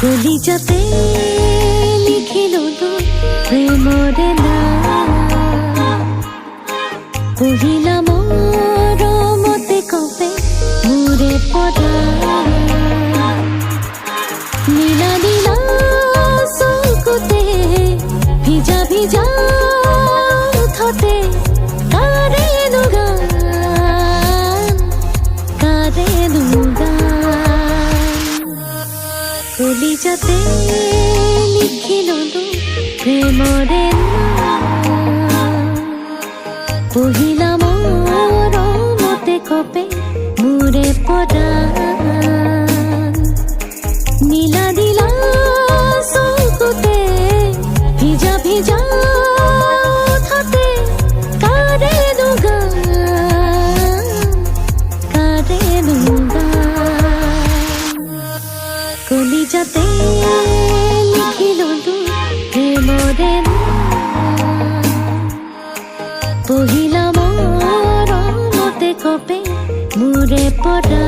কলিজাতে লিখিলো প্রেমৰে নাম পঢ়িলা মৰমতে কপে মোৰে পৰা নীলা নীলা চকুতে ভিজা ভিজা উঠতে কাৰেনো গান কলিজাতে লিখিলো প্ৰেমৰে নাম পঢ়িলা মৰমতে কপে মোৰে পৰা নীলা নীলা চকুতে ভিজা ভিজা উঠতে কাৰেনো গান কলিজাতে লিখিলো প্ৰেমৰে নাম পঢ়িলা মৰমতে কপে মোৰে পৰা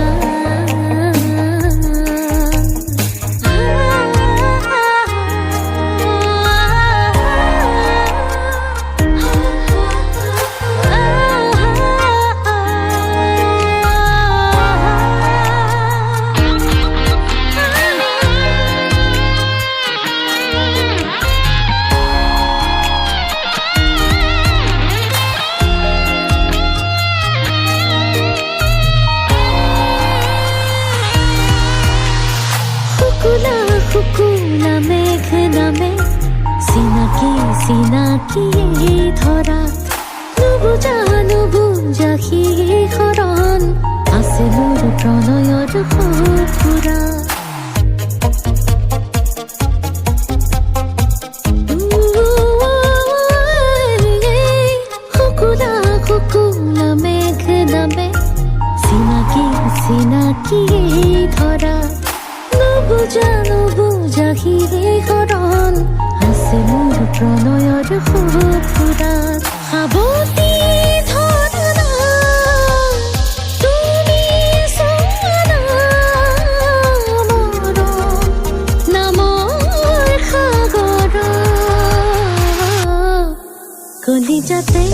শুকুলা মেঘ নামে চিনাকি চিনাকি ধৰা নুবুজা নুবুজা শিহৰণ আছে মোৰ প্ৰণয়ৰ সফুৰা শুকুলা শুকুলা মেঘ নামে চিনাকি চিনাকি ধৰা নুবুজা শিহৰণ আছে মোৰ প্ৰণয়ৰ সফুৰা সাৱতি ধৰা তুমি চৰা মোৰ নামৰ সাগৰ কলিজাতে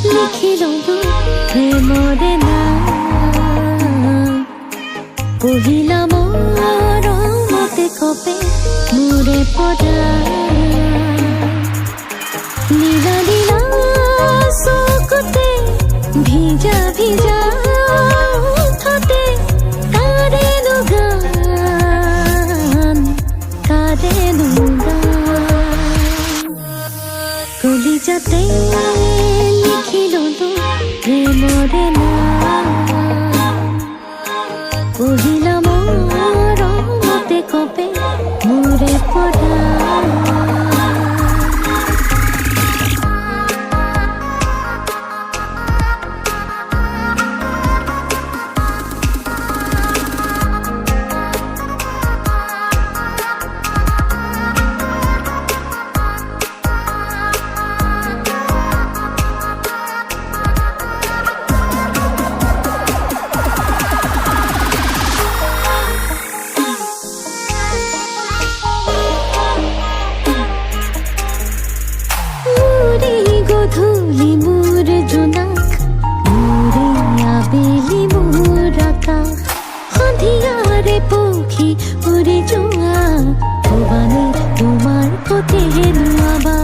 লিখিলো প্ৰেমৰে নাম পঢ়িলা মৰমতে কপে মোৰে পৰা নীলা নীলা চকুতে ভিজা ভিজা উঠতে কাৰেনো গান কলিজাতে লিখিলো প্ৰেমৰে নাম পঢ়িলা মৰমতে কপে মোৰে পৰা গধূলি মোৰ জোনাক মোৰে আবেলি মোৰ আকাশ সন্ধিয়াৰে পক্ষী উৰি যোৱা ভৱানী তোমাৰ কতে নোৱাবা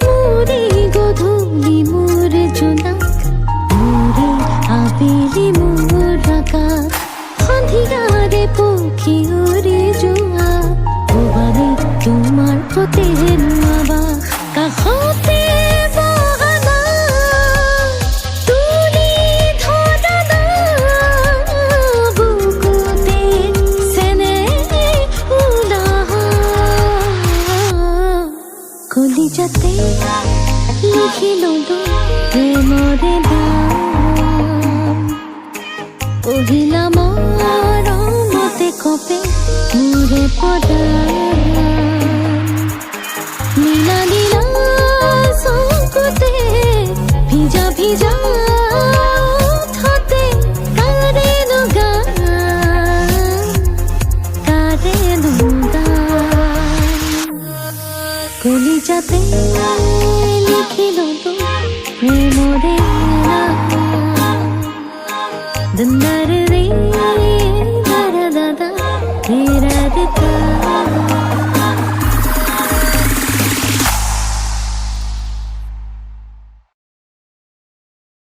মোৰে গধূলি মোৰ জোনাক মোৰে আবেলি মোৰ আকাশ সন্ধিয়াৰে পক্ষী উৰি যোৱা ভৱানী তোমাৰ কতে নোৱাবা কাষতে বহা তুলি ধৰা বুকুতে চেনেহ উলাহ কলিজাতে লিখিলো প্ৰেমৰে নাম পঢ়িলা মৰমতে কপে মোৰে পৰা নীলা নীলা চকুতে ভিজা ভিজা যাও হতে কারে গান কারে গান কলিজাতে লিখিল তো প্রেমরে দন্দর রে দাদা দাদা হেরা দিতা